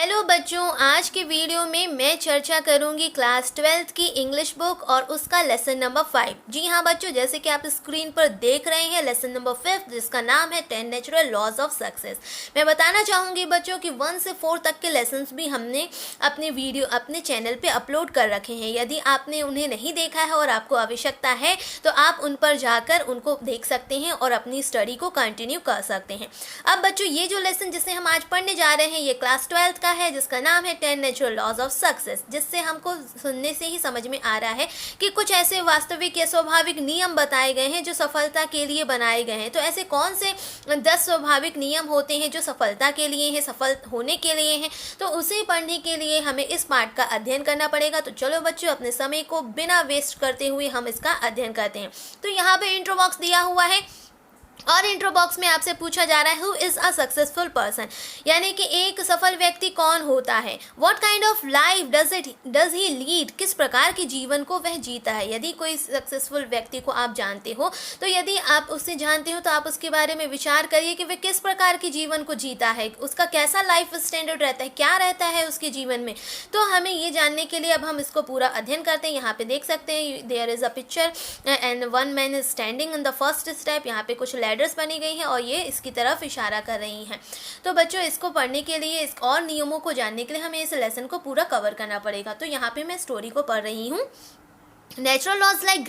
Hello बच्चों, आज के वीडियो में मैं चर्चा करूंगी क्लास 12th की इंग्लिश बुक और उसका लेसन नंबर 5। जी हाँ बच्चों, जैसे कि आप स्क्रीन पर देख रहे हैं लेसन नंबर 5 जिसका नाम है 10 नेचुरल लॉज ऑफ सक्सेस। मैं बताना चाहूँगी बच्चों कि 1 से 4 तक के लेसन्स भी हमने अपने चैनल पे अपलोड कर रखे हैं। यदि आपने उन्हें नहीं देखा है और आपको आवश्यकता है तो आप उन पर जाकर उनको देख सकते हैं और अपनी स्टडी को कंटिन्यू कर सकते हैं। अब बच्चों, ये जो लेसन जिसे हम आज पढ़ने जा रहे हैं ये क्लास 12 का है जिसका नाम है 10 नेचुरल लॉज ऑफ सक्सेस, जिससे हमको सुनने से ही समझ में आ रहा है कि कुछ ऐसे वास्तविक या स्वाभाविक नियम बताए गए हैं जो सफलता के लिए बनाए गए हैं। तो ऐसे कौन से 10 स्वाभाविक नियम होते हैं जो सफलता के लिए हैं, सफल होने के लिए हैं, तो उसे पढ़ने के लिए हमें इस पार्ट का अध्ययन करना पड़ेगा। तो चलो बच्चों, अपने समय को बिना वेस्ट करते हुए हम इसका अध्ययन करते हैं। तो यहाँ पे इंट्रो बॉक्स दिया हुआ है और इंट्रो बॉक्स में आपसे पूछा जा रहा है who is a successful person, यानी कि एक सफल व्यक्ति कौन होता है। What kind of life does he lead, किस प्रकार के जीवन को वह जीता है। यदि कोई सक्सेसफुल व्यक्ति को आप जानते हो तो यदि आप उससे जानते हो तो आप उसके बारे में विचार करिए कि वह किस प्रकार के जीवन को जीता है, उसका कैसा लाइफ स्टैंडर्ड रहता है, क्या रहता है उसके जीवन में। तो हमें ये जानने के लिए अब हम इसको पूरा अध्ययन करते हैं। यहाँ पे देख सकते हैं there is a picture and one man is standing in the first step. यहाँ पे कुछ लैडर्स बनी गई हैं और ये इसकी तरफ इशारा कर रही हैं। तो बच्चों, इसको पढ़ने के लिए इस और नियमों को जानने के लिए हमें इस लेसन को पूरा कवर करना पड़ेगा। तो यहाँ पे मैं स्टोरी को पढ़ रही हूँ। Natural laws like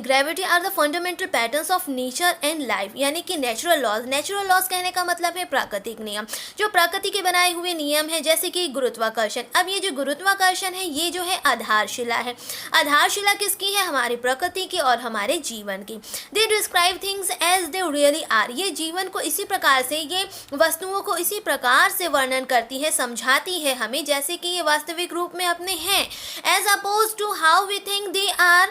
gravity are the fundamental patterns of nature and life, यानी कि नेचुरल लॉज कहने का मतलब है प्राकृतिक नियम, जो प्रकृति के बनाए हुए नियम है, जैसे कि गुरुत्वाकर्षण। अब ये जो गुरुत्वाकर्षण है ये जो है आधारशिला है। आधारशिला किसकी है? हमारी प्रकृति की और हमारे जीवन की। They describe things as they really are, ये जीवन को इसी प्रकार से, ये वस्तुओं को इसी प्रकार से वर्णन करती है, समझाती है हमें जैसे कि ये वास्तविक रूप में अपने हैं। As opposed to how we think they are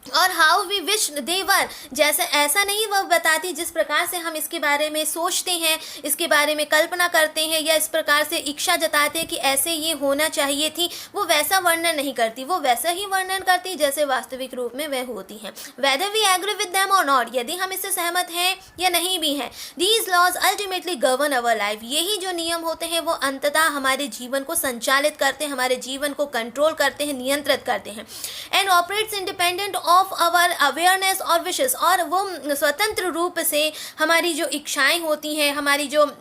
और how we wish they were, जैसे ऐसा नहीं वह बताती जिस प्रकार से हम इसके बारे में सोचते हैं, इसके बारे में कल्पना करते हैं या इस प्रकार से इच्छा जताते हैं कि ऐसे ये होना चाहिए थी, वो वैसा वर्णन नहीं करती। वो वैसा ही वर्णन करती जैसे वास्तविक रूप में वह होती हैं। Whether we agree with them और नॉट, यदि हम इससे सहमत हैं या नहीं भी हैं। These laws ultimately govern our life, यही जो नियम होते हैं वो अंततः हमारे जीवन को संचालित करते हैं, हमारे जीवन को कंट्रोल करते हैं, नियंत्रित करते हैं। And operates independent of our awareness और विशेस, और वो स्वतंत्र रूप से हमारी जो इच्छाएं होती हैं, हमारी जो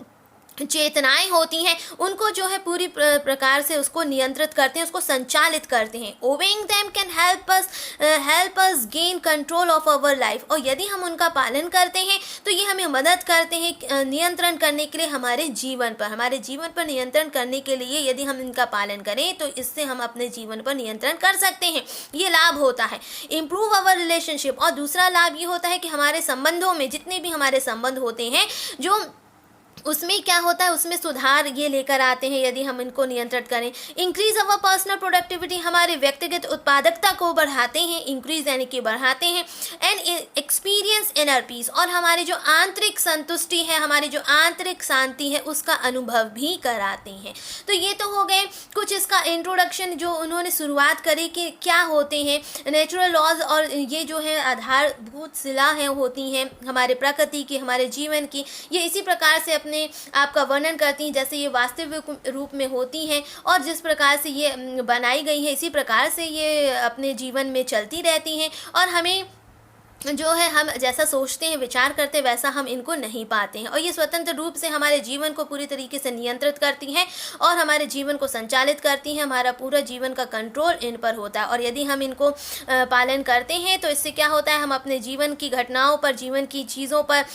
चेतनाएं होती हैं, उनको जो है पूरी प्रकार से उसको नियंत्रित करते हैं, उसको संचालित करते हैं। Obeying them can help us gain control of our life, और यदि हम उनका पालन करते हैं तो ये हमें मदद करते हैं नियंत्रण करने के लिए हमारे जीवन पर नियंत्रण करने के लिए यदि हम इनका पालन करें तो इससे हम अपने जीवन पर नियंत्रण कर सकते हैं। ये लाभ होता है। इम्प्रूव अवर रिलेशनशिप, और दूसरा लाभ ये होता है कि हमारे संबंधों में, जितने भी हमारे संबंध होते हैं, जो उसमें क्या होता है, उसमें सुधार ये लेकर आते हैं यदि हम इनको नियंत्रित करें। इंक्रीज अवर पर्सनल प्रोडक्टिविटी, हमारे व्यक्तिगत उत्पादकता को बढ़ाते हैं, इंक्रीज यानी कि बढ़ाते हैं। एंड एक्सपीरियंस इनर पीस, और हमारी जो आंतरिक संतुष्टि है, हमारी जो आंतरिक शांति है, उसका अनुभव भी कराते हैं। तो ये तो हो गए कुछ इसका इंट्रोडक्शन जो उन्होंने शुरुआत करी कि क्या होते हैं नेचुरल लॉज, और ये जो है आधारभूत शिला है होती हैं हमारे प्रकृति की, हमारे जीवन की। ये इसी प्रकार से अपने आपका वर्णन करती हैं जैसे ये वास्तविक रूप में होती हैं, और जिस प्रकार से ये बनाई गई है इसी प्रकार से ये अपने जीवन में चलती रहती हैं। और हमें जो है, हम जैसा सोचते हैं, विचार करते हैं, वैसा हम इनको नहीं पाते हैं। और ये स्वतंत्र रूप से हमारे जीवन को पूरी तरीके से नियंत्रित करती हैं और हमारे जीवन को संचालित करती हैं। हमारा पूरा जीवन का कंट्रोल इन पर होता है, और यदि हम इनको पालन करते हैं तो इससे क्या होता है, हम अपने जीवन की घटनाओं पर, जीवन की चीज़ों पर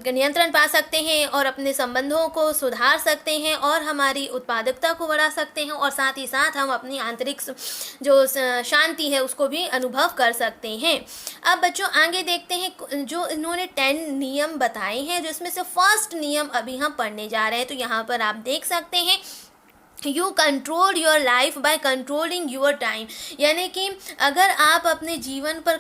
नियंत्रण पा सकते हैं और अपने संबंधों को सुधार सकते हैं और हमारी उत्पादकता को बढ़ा सकते हैं, और साथ ही साथ हम अपनी आंतरिक जो शांति है उसको भी अनुभव कर सकते हैं। अब बच्चों आगे देखते हैं जो इन्होंने 10 नियम बताए हैं, जिसमें से फर्स्ट नियम अभी हम पढ़ने जा रहे हैं। तो यहाँ पर आप देख सकते हैं you control your life by controlling your time, यानी कि अगर आप अपने जीवन पर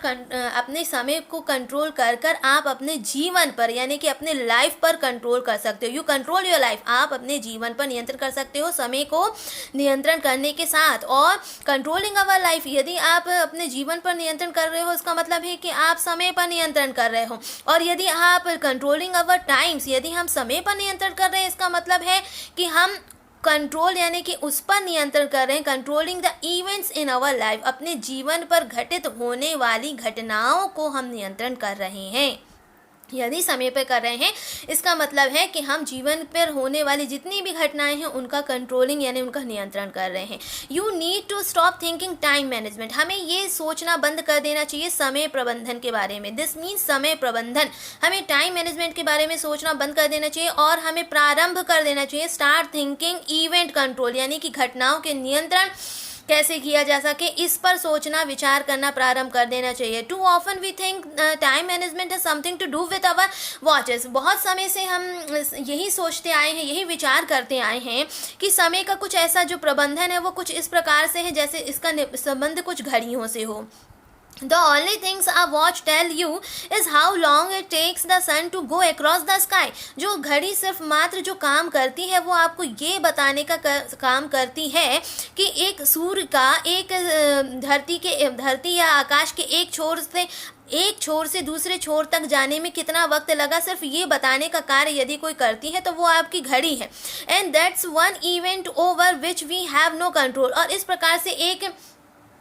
अपने समय को कंट्रोल कर आप अपने जीवन पर, यानी कि अपने लाइफ पर कंट्रोल कर सकते हो। यू कंट्रोल योर लाइफ, आप अपने जीवन पर नियंत्रण कर सकते हो समय को नियंत्रण करने के साथ। और कंट्रोलिंग अवर लाइफ, यदि आप अपने जीवन पर नियंत्रण कर रहे हो इसका मतलब है कि आप समय पर नियंत्रण कर रहे हो। और यदि आप कंट्रोलिंग अवर टाइम्स, यदि हम समय पर नियंत्रण कर रहे हैं इसका मतलब है कि हम कंट्रोल यानी कि उस पर नियंत्रण कर रहे हैं, controlling the events in our life, अपने जीवन पर घटित होने वाली घटनाओं को हम नियंत्रण कर रहे हैं। यदि समय पर कर रहे हैं, इसका मतलब है कि हम जीवन पर होने वाली जितनी भी घटनाएं हैं उनका कंट्रोलिंग यानी उनका नियंत्रण कर रहे हैं। You need to stop thinking time management, हमें ये सोचना बंद कर देना चाहिए समय प्रबंधन के बारे में। दिस मीन्स समय प्रबंधन, हमें टाइम मैनेजमेंट के बारे में सोचना बंद कर देना चाहिए और हमें प्रारंभ कर देना चाहिए स्टार्ट थिंकिंग इवेंट कंट्रोल, यानी कि घटनाओं के नियंत्रण कैसे किया जा सके इस पर सोचना विचार करना प्रारंभ कर देना चाहिए। Too often we think time management has something to do with our watches, बहुत समय से हम यही सोचते आए हैं, यही विचार करते आए हैं कि समय का कुछ ऐसा जो प्रबंधन है वो कुछ इस प्रकार से है जैसे इसका संबंध कुछ घड़ियों से हो। The only things a watch tell you is how long it takes the sun to go across the sky. जो घड़ी सिर्फ मात्र जो काम करती है वो आपको ये बताने का काम करती है कि एक सूर्य का एक धरती या आकाश के एक छोर से दूसरे छोर तक जाने में कितना वक्त लगा, सिर्फ ये बताने का कार्य यदि कोई करती है तो वो आपकी घड़ी है। And that's one event over which we have no control, और इस प्रकार से एक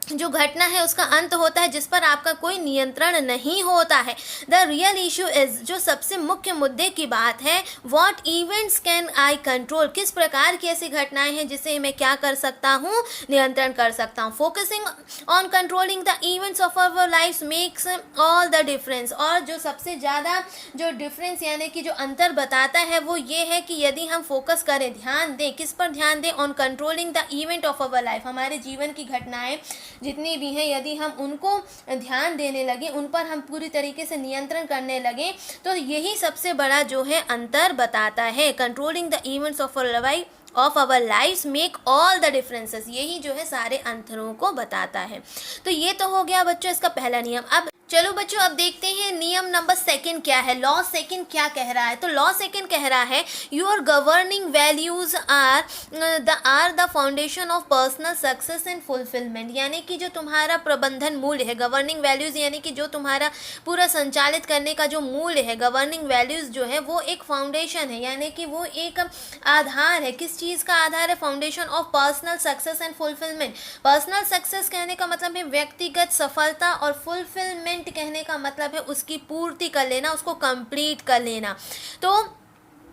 जो घटना है उसका अंत होता है जिस पर आपका कोई नियंत्रण नहीं होता है। द रियल इशू इज, जो सबसे मुख्य मुद्दे की बात है, what events can I control, किस प्रकार की ऐसी घटनाएं हैं जिसे मैं क्या कर सकता हूँ, नियंत्रण कर सकता हूँ। Focusing on controlling the events of our life makes all the difference, और जो सबसे ज़्यादा जो डिफरेंस यानी कि जो अंतर बताता है वो ये है कि यदि हम फोकस करें, ध्यान दें, किस पर ध्यान दें, on controlling the event of our life, हमारे जीवन की घटनाएं जितनी भी हैं यदि हम उनको ध्यान देने लगे, उन पर हम पूरी तरीके से नियंत्रण करने लगे, तो यही सबसे बड़ा जो है अंतर बताता है। Controlling the events of our lifes make all the differences, यही जो है सारे अंतरों को बताता है। तो ये तो हो गया बच्चों इसका पहला नियम। अब चलो बच्चों अब देखते हैं नियम नंबर सेकंड क्या है, लॉ सेकंड क्या कह रहा है। तो लॉ सेकंड कह रहा है your governing values are the foundation of personal success and fulfilment, यानी कि जो तुम्हारा प्रबंधन मूल्य है, गवर्निंग वैल्यूज यानी कि जो तुम्हारा पूरा संचालित करने का जो मूल्य है, गवर्निंग वैल्यूज जो है वो एक फाउंडेशन है, यानी कि वो एक आधार है। किस चीज़ का आधार है? Foundation of personal success and fulfilment. Personal success कहने का मतलब है व्यक्तिगत सफलता, और फुलफिलमेंट कहने का मतलब है उसकी पूर्ति कर लेना, उसको कंप्लीट कर लेना। तो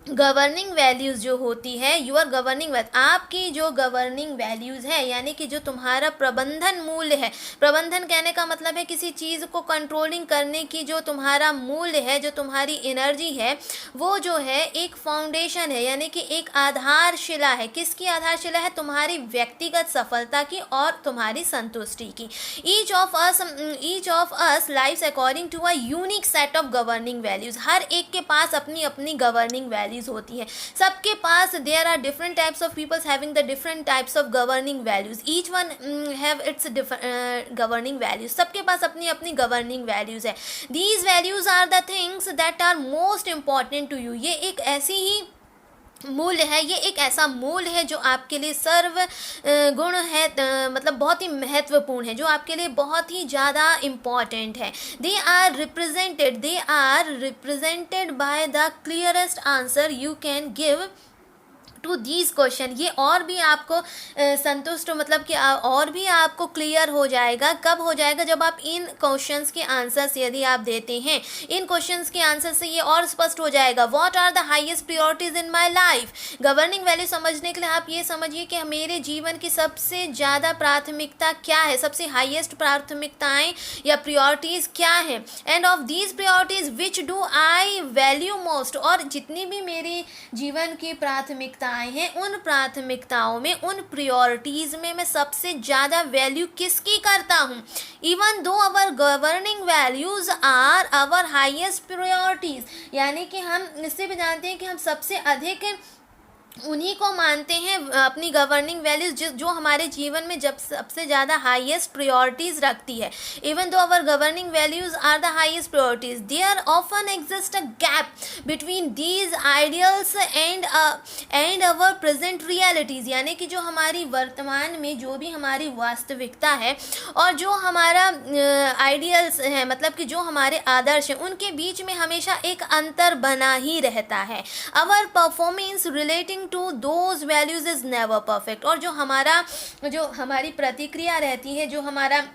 गवर्निंग वैल्यूज़ जो होती है, यूर गवर्निंग आपकी जो गवर्निंग वैल्यूज़ है यानी कि जो तुम्हारा प्रबंधन मूल्य है, प्रबंधन कहने का मतलब है किसी चीज़ को कंट्रोलिंग करने की जो तुम्हारा मूल्य है, जो तुम्हारी एनर्जी है, वो जो है एक फाउंडेशन है, यानी कि एक आधारशिला है। किसकी आधारशिला है? तुम्हारी व्यक्तिगत सफलता की और तुम्हारी संतुष्टि की। Each of us lives according to a unique set of governing values, हर एक के पास अपनी अपनी गवर्निंग वैल्यूज होती है, सबके पास there are different types of peoples having the different types of governing values, each one have its governing values, सबके पास अपनी अपनी गवर्निंग वैल्यूज है। These values are the things that are most important to you, ये एक ऐसी ही मूल्य है, ये एक ऐसा मूल्य है जो आपके लिए सर्व गुण है, मतलब बहुत ही महत्वपूर्ण है, जो आपके लिए बहुत ही ज़्यादा इम्पॉर्टेंट है। They are represented by the clearest answer you can give to these question. ये और भी आपको संतुष्ट मतलब कि और भी आपको क्लियर हो जाएगा। कब हो जाएगा? जब आप इन क्वेश्चंस के आंसर्स यदि आप देते हैं, इन क्वेश्चंस के आंसर से ये और स्पष्ट हो जाएगा। What are the highest priorities in my life, governing value समझने के लिए आप ये समझिए कि मेरे जीवन की सबसे ज़्यादा प्राथमिकता क्या है, सबसे हाईएस्ट प्राथमिकताएँ या प्रायोरिटीज़ क्या हैं। End of these priorities which do I value most, और जितनी भी मेरे जीवन की प्राथमिकता हैं, उन प्राथमिकताओं में, उन प्रायोरिटीज़ में मैं सबसे ज़्यादा वैल्यू किसकी करता हूँ। Even though our governing values are our highest priorities, यानी कि हम इससे भी जानते हैं कि हम सबसे अधिक उन्हीं को मानते हैं अपनी गवर्निंग वैल्यूज जो हमारे जीवन में जब सबसे ज़्यादा हाईएस्ट प्रायोरिटीज़ रखती है। Even though our governing values are the highest priorities, there often exist a gap between these ideals and our present realities, यानी कि जो हमारी वर्तमान में जो भी हमारी वास्तविकता है और जो हमारा आइडियल्स है, मतलब कि जो हमारे आदर्श हैं, उनके बीच में हमेशा एक अंतर बना ही रहता है। Our performance relating relating to those values is never perfect. और जो हमारी प्रतिक्रिया रहती है, जो हमारा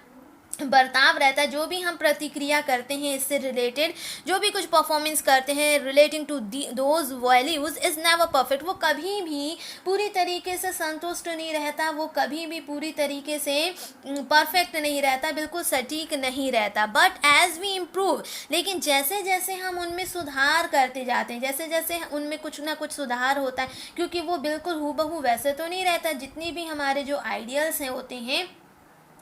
बर्ताव रहता है, जो भी हम प्रतिक्रिया करते हैं इससे रिलेटेड, जो भी कुछ परफॉर्मेंस करते हैं relating to those values is never perfect, वो कभी भी पूरी तरीके से संतुष्ट नहीं रहता, वो कभी भी पूरी तरीके से परफेक्ट नहीं रहता, बिल्कुल सटीक नहीं रहता। बट एज वी इम्प्रूव, लेकिन जैसे जैसे हम उनमें सुधार करते जाते हैं, जैसे जैसे उनमें कुछ ना कुछ सुधार होता है, क्योंकि वो बिल्कुल हूबहू वैसे तो नहीं रहता, जितनी भी हमारे जो आइडियल्स हैं होते हैं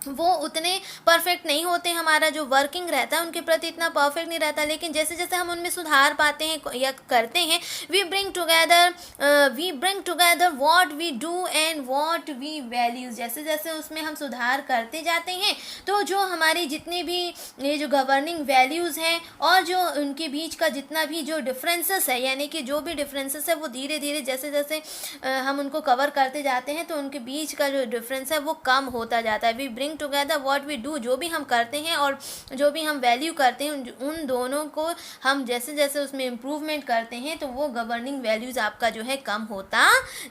वो उतने परफेक्ट नहीं होते, हमारा जो वर्किंग रहता है उनके प्रति इतना परफेक्ट नहीं रहता, लेकिन जैसे जैसे हम उनमें सुधार पाते हैं या करते हैं, we bring together what we do and what we values. जैसे जैसे उसमें हम सुधार करते जाते हैं तो जो हमारी जितनी भी ये जो गवर्निंग वैल्यूज़ हैं और जो उनके बीच का जितना भी जो डिफरेंसेस है, यानी कि जो भी डिफरेंसेस है वो धीरे धीरे जैसे जैसे हम उनको कवर करते जाते हैं तो उनके बीच का जो डिफरेंस है वो कम होता जाता है। We bring together what we do, जो भी हम करते हैं और जो भी हम वैल्यू करते हैं उन दोनों को हम जैसे जैसे उसमें इम्प्रूवमेंट करते हैं तो वो गवर्निंग वैल्यूज़ आपका जो है कम होता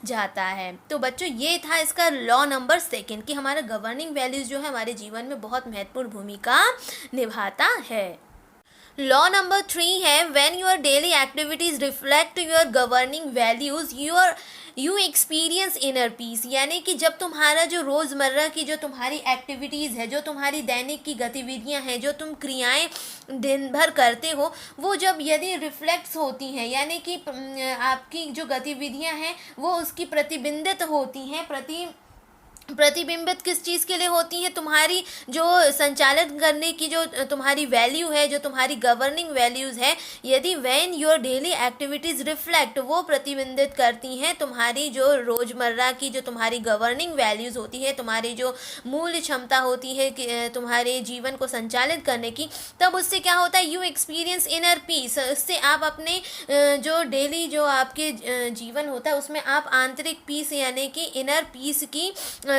जाता है। तो बच्चों ये था इसका लॉ नंबर 2 कि हमारा गवर्निंग वैल्यूज़ जो है हमारे जीवन में बहुत महत्वपूर्ण भूमिका निभाता है। लॉ नंबर 3 है when your daily activities reflect your governing values you experience inner peace. यानी कि जब तुम्हारा जो रोज़मर्रा की जो तुम्हारी एक्टिविटीज़ है, जो तुम्हारी दैनिक की गतिविधियां हैं, जो तुम क्रियाएं दिन भर करते हो, वो जब यदि रिफ्लेक्ट्स होती हैं, यानी कि आपकी जो गतिविधियां हैं वो उसकी प्रतिबिंबित होती हैं, प्रतिबिंबित किस चीज़ के लिए होती है, तुम्हारी जो संचालित करने की जो तुम्हारी वैल्यू है, जो तुम्हारी गवर्निंग वैल्यूज़ है, यदि when your daily activities reflect, वो प्रतिबिंबित करती हैं तुम्हारी जो रोज़मर्रा की जो तुम्हारी गवर्निंग वैल्यूज़ होती है, तुम्हारी जो मूल्य क्षमता होती है कि तुम्हारे जीवन को संचालित करने की, तब उससे क्या होता है, यू एक्सपीरियंस इनर पीस। उससे आप अपने जो डेली जो आपके जीवन होता है उसमें आप आंतरिक पीस यानी कि इनर पीस की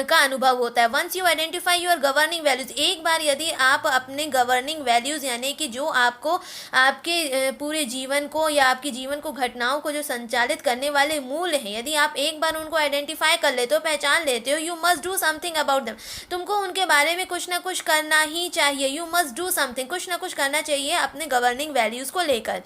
का अनुभव होता है। Once you identify your governing values, एक बार यदि आप अपने गवर्निंग वैल्यूज यानी कि जो आपको आपके पूरे जीवन को या आपके जीवन को घटनाओं को जो संचालित करने वाले मूल्य हैं, यदि आप एक बार उनको आइडेंटिफाई कर लेते हो, पहचान लेते हो, you must do something about them. तुमको उनके बारे में कुछ ना कुछ करना ही चाहिए। यू मस्ट डू समथिंग, कुछ ना कुछ करना चाहिए अपने गवर्निंग वैल्यूज को लेकर।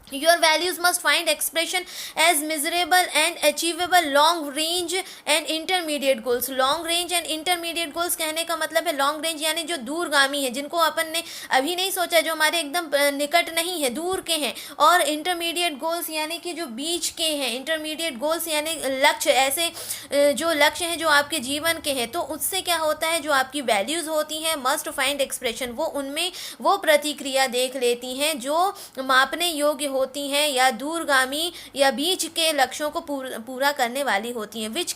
Your values must find expression as measurable and achievable long range and intermediate goals. Long range and intermediate goals कहने का मतलब है long range यानी जो दूरगामी है, जिनको अपन ने अभी नहीं सोचा, जो हमारे एकदम निकट नहीं है, दूर के हैं, और intermediate goals यानी कि जो बीच के हैं। intermediate goals यानी लक्ष्य, ऐसे जो लक्ष्य हैं जो आपके जीवन के हैं। तो उससे क्या होता है, जो आपकी वैल्यूज़ होती हैं must find expression, वो उनमें वो प्रतिक्रिया देख लेती हैं जो मापने योग्य होती हैं या दूरगामी या बीच के लक्ष्यों को पूरा करने वाली होती हैं। Which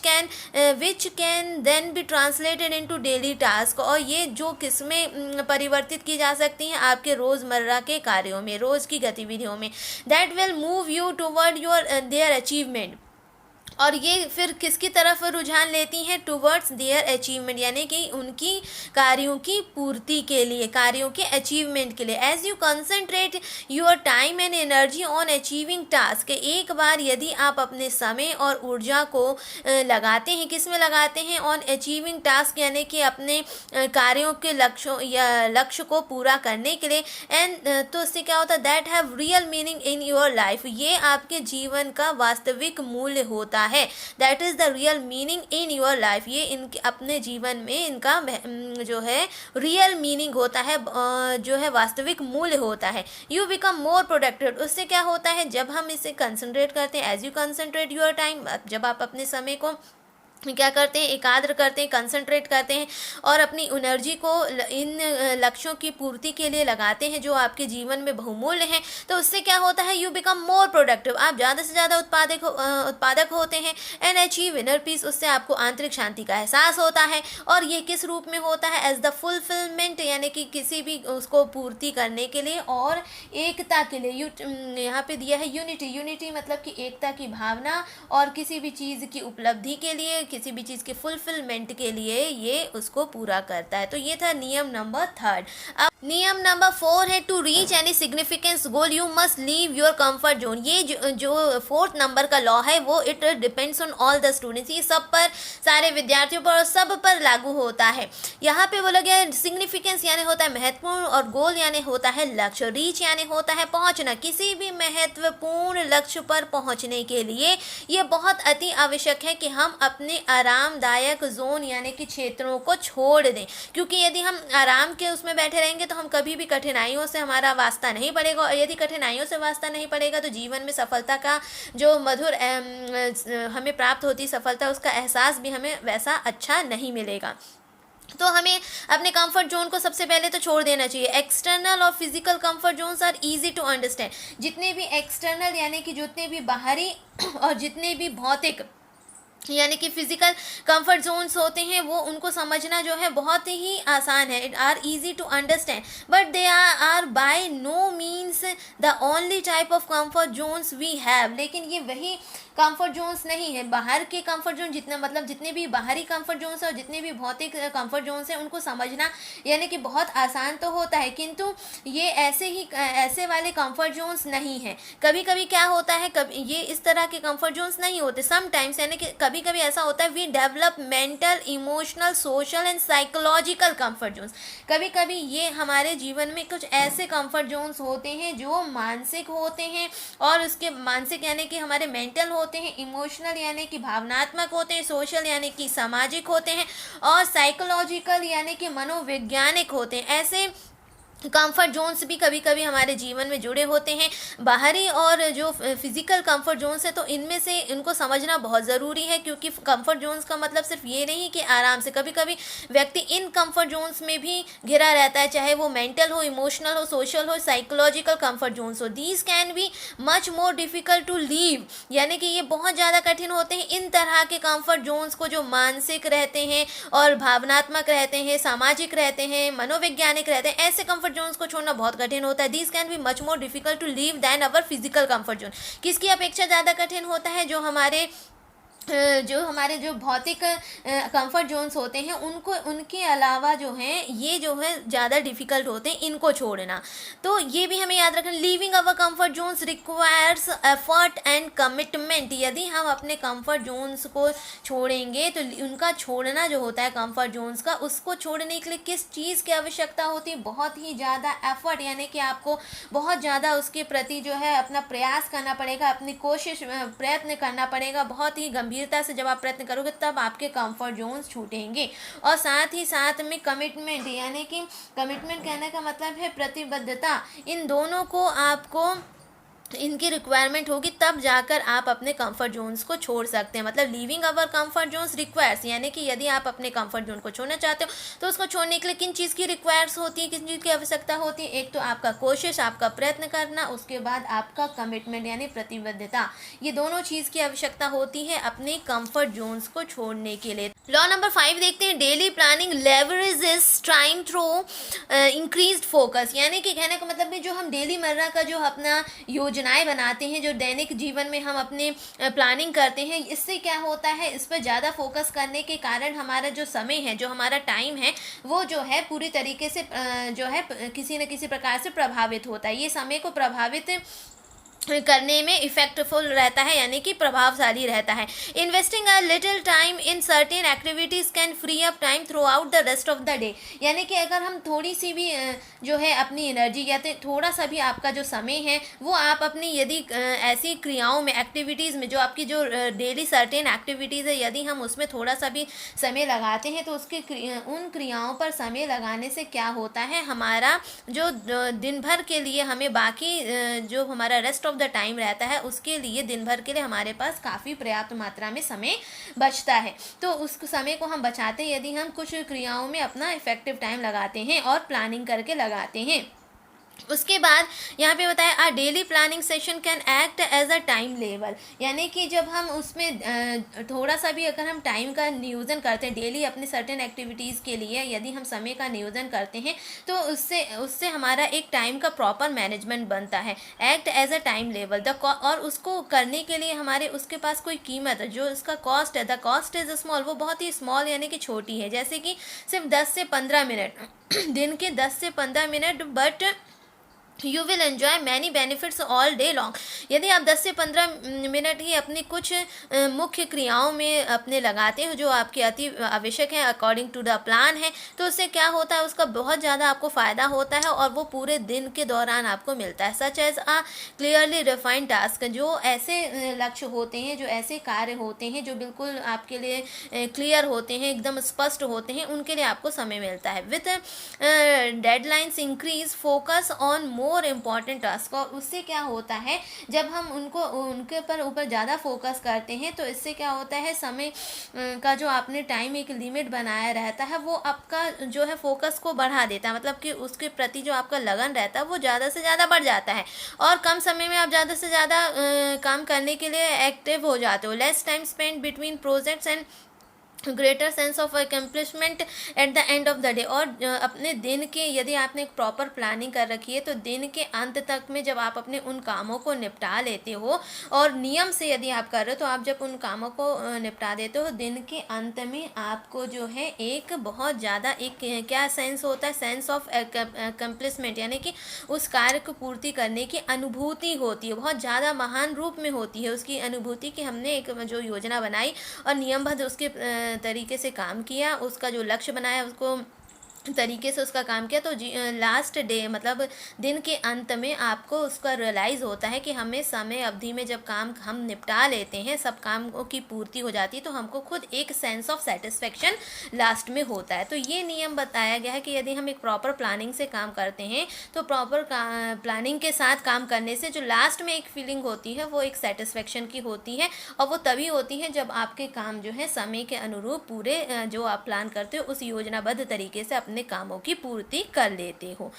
can then be translated into daily task, और ये जो किसमें परिवर्तित की जा सकती हैं, आपके रोज़मर्रा के कार्यों में, रोज़ की गतिविधियों में। That will move you toward your their achievement, और ये फिर किसकी तरफ रुझान लेती हैं, टुवर्ड्स देयर अचीवमेंट, यानी कि उनकी कार्यों की पूर्ति के लिए, कार्यों के अचीवमेंट के लिए। As you concentrate your time and energy on achieving task, एक बार यदि आप अपने समय और ऊर्जा को लगाते हैं, किस में लगाते हैं, ऑन अचीविंग टास्क, यानी कि अपने कार्यों के लक्ष्यों या लक्ष्य को पूरा करने के लिए। एंड तो उससे क्या होता है, that have real meaning in your life, ये आपके जीवन का वास्तविक मूल्य होता है। That is the real meaning in your life, ये इनके अपने जीवन में इनका जो है रियल मीनिंग होता है, जो है वास्तविक मूल्य होता है। यू बिकम मोर प्रोडक्टिव, उससे क्या होता है, जब हम इसे कंसंट्रेट करते हैं, as you concentrate your time, जब आप अपने समय को क्या करते हैं, एकाग्र करते हैं, कंसंट्रेट करते हैं और अपनी एनर्जी को इन लक्ष्यों की पूर्ति के लिए लगाते हैं जो आपके जीवन में बहुमूल्य हैं, तो उससे क्या होता है, यू बिकम मोर प्रोडक्टिव, आप ज़्यादा से ज़्यादा उत्पादक होते हैं। एंड अचीव इनर पीस, उससे आपको आंतरिक शांति का एहसास होता है। और ये किस रूप में होता है, एज द फुलफिलमेंट, यानी कि किसी भी उसको पूर्ति करने के लिए और एकता के लिए। यहाँ पे दिया है यूनिटी, यूनिटी मतलब कि एकता की भावना, और किसी भी चीज़ की उपलब्धि के लिए, किसी भी चीज़ के फुलफिलमेंट के लिए ये उसको पूरा करता है। तो ये था नियम नंबर 3। अब नियम नंबर 4 है to reach any significance goal you must leave your comfort zone. ये जो फोर्थ नंबर का लॉ है वो it depends on all the students, ये सब पर, सारे विद्यार्थियों पर और सब पर लागू होता है। यहाँ पे बोला गया है सिग्निफिकेंस यानी होता है महत्वपूर्ण और गोल यानी होता है लक्ष्य, रीच यानी होता है पहुँचना। किसी भी महत्वपूर्ण लक्ष्य पर पहुँचने के लिए ये बहुत अति आवश्यक है कि हम अपने आरामदायक जोन यानी कि क्षेत्रों को छोड़ दें, क्योंकि यदि हम आराम के उसमें बैठे रहेंगे तो हम कभी भी कठिनाइयों से हमारा वास्ता नहीं पड़ेगा, और यदि कठिनाइयों से वास्ता नहीं पड़ेगा तो जीवन में सफलता का जो मधुर हमें प्राप्त होती सफलता, उसका एहसास भी हमें वैसा अच्छा नहीं मिलेगा। तो हमें अपने कंफर्ट जोन को सबसे पहले तो छोड़ देना चाहिए। एक्सटर्नल और physical comfort zones are easy to understand. जितने भी एक्सटर्नल यानी कि जितने भी बाहरी और जितने भी भौतिक यानी कि फिजिकल कंफर्ट जोन्स होते हैं वो उनको समझना जो है बहुत ही आसान है, it are easy to understand, but they are by no means the only type of comfort zones we have. लेकिन ये वही कंफर्ट जोन्स नहीं है। बाहर के कंफर्ट जोन जितना मतलब जितने भी बाहरी कंफर्ट जोन्स और जितने भी भौतिक कंफर्ट जोन्स हैं उनको समझना यानी कि बहुत आसान तो होता है, किंतु ये ऐसे वाले कंफर्ट जोन्स नहीं है। कभी कभी क्या होता है, कभी ये इस तरह के कंफर्ट जोन्स नहीं होते। समटाइम्स यानी कि कभी कभी ऐसा होता है we develop mental, emotional, social and psychological comfort zones. कभी कभी ये हमारे जीवन में कुछ ऐसे कंफर्ट जोन्स होते हैं जो मानसिक होते हैं, और उसके मानसिक यानी कि हमारे मेंटल होते हैं, इमोशनल यानी कि भावनात्मक होते हैं, सोशल यानी कि सामाजिक होते हैं, और साइकोलॉजिकल यानी कि मनोवैज्ञानिक होते हैं। ऐसे कंफर्ट जोन्स भी कभी कभी हमारे जीवन में जुड़े होते हैं। बाहरी और जो फिजिकल कंफर्ट जोन्स है तो इनमें से इनको समझना बहुत ज़रूरी है, क्योंकि कंफर्ट जोन्स का मतलब सिर्फ ये नहीं कि आराम से, कभी कभी व्यक्ति इन कंफर्ट जोन्स में भी घिरा रहता है, चाहे वो मेंटल हो, इमोशनल हो, सोशल हो, साइकोलॉजिकल कंफर्ट जोन्स हो। These can be much more difficult to leave, यानी कि ये बहुत ज़्यादा कठिन होते हैं इन तरह के कंफर्ट जोन्स को जो मानसिक रहते हैं और भावनात्मक रहते हैं, सामाजिक रहते हैं, मनोवैज्ञानिक रहते हैं। ऐसे कंफर्ट जोन्स को छोड़ना बहुत कठिन होता है। This can be much more difficult to leave than our physical comfort zone. किसकी अपेक्षा ज़्यादा कठिन होता है? जो हमारे जो भौतिक कंफर्ट जोन्स होते हैं उनको, उनके अलावा जो हैं ये जो है ज़्यादा डिफ़िकल्ट होते हैं इनको छोड़ना। तो ये भी हमें याद रखना, leaving our comfort Jones requires effort and commitment. यदि हम अपने कंफर्ट जोन्स को छोड़ेंगे तो उनका छोड़ना जो होता है कंफर्ट जोन्स का, उसको छोड़ने के लिए किस चीज़ की आवश्यकता होती है? बहुत ही ज़्यादा एफर्ट, यानी कि आपको बहुत ज़्यादा उसके प्रति जो है अपना प्रयास करना पड़ेगा, अपनी कोशिश प्रयत्न करना पड़ेगा। बहुत ही गंभीरता से जब आप प्रयत्न करोगे तब आपके कंफर्ट जोन्स छूटेंगे। और साथ ही साथ में कमिटमेंट, यानी कि कमिटमेंट कहने का मतलब है प्रतिबद्धता। इन दोनों को आपको इनकी रिक्वायरमेंट होगी तब जाकर आप अपने कंफर्ट जोन्स को छोड़ सकते हैं। मतलब लीविंग अवर कंफर्ट जोन्स रिक्वायर्स, यानी कि यदि आप अपने कंफर्ट जोन को छोड़ना चाहते हो तो उसको छोड़ने के लिए किन चीज़ की रिक्वायर्स होती है, किन चीज़ की आवश्यकता होती है? एक तो आपका कोशिश, आपका प्रयत्न करना, उसके बाद आपका कमिटमेंट यानी प्रतिबद्धता। ये दोनों चीज़ की आवश्यकता होती है अपने कंफर्ट जोन्स को छोड़ने के लिए। लॉ नंबर 5 देखते हैं, daily planning leverages time through increased focus. यानी कि कहने का मतलब है जो हम डेली मर्रा का जो अपना योजनाएं बनाते हैं, जो दैनिक जीवन में हम अपने प्लानिंग करते हैं, इससे क्या होता है, इस पर ज़्यादा फोकस करने के कारण हमारा जो समय है, जो हमारा टाइम है, वो जो है पूरी तरीके से जो है किसी न किसी प्रकार से प्रभावित होता है। ये समय को प्रभावित करने में इफेक्टफुल रहता है, यानी कि प्रभावशाली रहता है। Investing a little time in certain activities can free up time through out the rest of the day. यानी कि अगर हम थोड़ी सी भी जो है अपनी एनर्जी या तो थोड़ा सा भी आपका जो समय है वो आप अपनी यदि ऐसी क्रियाओं में, एक्टिविटीज़ में, जो आपकी जो डेली सर्टेन एक्टिविटीज़ है, यदि हम उसमें थोड़ा सा भी समय लगाते हैं तो उसके उन क्रियाओं पर समय लगाने से क्या होता है, हमारा जो दिन भर के लिए हमें बाकी जो हमारा रेस्ट ऑफ द टाइम रहता है उसके लिए दिन भर के लिए हमारे पास काफ़ी पर्याप्त मात्रा में समय बचता है। तो उस समय को हम बचाते हैं यदि हम कुछ क्रियाओं में अपना इफेक्टिव टाइम लगाते हैं और प्लानिंग करके लगाते हैं। उसके बाद यहाँ पे बताया a daily planning session can act as a time level, यानी कि जब हम उसमें थोड़ा सा भी अगर हम टाइम का नियोजन करते हैं डेली अपनी सर्टेन एक्टिविटीज़ के लिए, यदि हम समय का नियोजन करते हैं तो उससे उससे हमारा एक टाइम का प्रॉपर मैनेजमेंट बनता है। Act as a time level और उसको करने के लिए हमारे उसके पास कोई कीमत है, जो उसका कॉस्ट है, द कॉस्ट इज स्मॉल, वो बहुत ही स्मॉल यानी कि छोटी है, जैसे कि सिर्फ 10 से 15 मिनट दिन के 10 से 15 minute, but you will enjoy many benefits all day long. यदि आप 10 से 15 मिनट ही अपनी कुछ मुख्य क्रियाओं में अपने लगाते हो जो आपकी अति आवश्यक है, अकॉर्डिंग टू द प्लान है, तो उससे क्या होता है, उसका बहुत ज़्यादा आपको फ़ायदा होता है और वो पूरे दिन के दौरान आपको मिलता है। सच एज आ क्लियरली डिफाइंड टास्क, जो ऐसे लक्ष्य होते हैं, जो ऐसे कार्य होते हैं जो बिल्कुल आपके लिए क्लियर होते हैं, एकदम स्पष्ट होते हैं, उनके लिए आपको समय मिलता है। With deadlines increase focus on more important task, और उससे क्या होता है, जब हम उनके ऊपर ज़्यादा फोकस करते हैं तो इससे क्या होता है, समय का जो आपने टाइम एक लिमिट बनाया रहता है वो आपका जो है फोकस को बढ़ा देता है, मतलब कि उसके प्रति जो आपका लगन रहता है वो ज़्यादा से ज़्यादा बढ़ जाता है और कम समय में आप ज़्यादा से ज़्यादा काम करने के लिए एक्टिव हो जाते हो। Less time spend between projects and greater sense of accomplishment at the end of the day, और अपने दिन के, यदि आपने एक प्रॉपर प्लानिंग कर रखी है तो दिन के अंत तक में जब आप अपने उन कामों को निपटा लेते हो और नियम से यदि आप कर रहे हो तो आप जब उन कामों को निपटा देते हो, दिन के अंत में आपको जो है एक बहुत ज़्यादा एक क्या सेंस होता है, सेंस ऑफ अकम्पलिशमेंट, यानी कि उस कार्य को पूर्ति करने की अनुभूति होती है, बहुत ज़्यादा महान रूप में होती है उसकी अनुभूति कि हमने एक जो योजना बनाई और नियमबद्ध उसके तरीके से काम किया, उसका जो लक्ष्य बनाया उसको तरीके से उसका काम किया, तो लास्ट डे मतलब दिन के अंत में आपको उसका रियलाइज़ होता है कि हमें समय अवधि में जब काम हम निपटा लेते हैं, सब काम की पूर्ति हो जाती है, तो हमको खुद एक सेंस ऑफ सेटिस्फेक्शन लास्ट में होता है। तो ये नियम बताया गया है कि यदि हम एक प्रॉपर प्लानिंग से काम करते हैं तो प्रॉपर प्लानिंग के साथ काम करने से जो लास्ट में एक फीलिंग होती है वो एक सेटिस्फेक्शन की होती है, और वो तभी होती है जब आपके काम जो है समय के अनुरूप पूरे जो आप प्लान करते हो उस योजनाबद्ध तरीके से अपने कामों की पूर्ति कर लेते हो।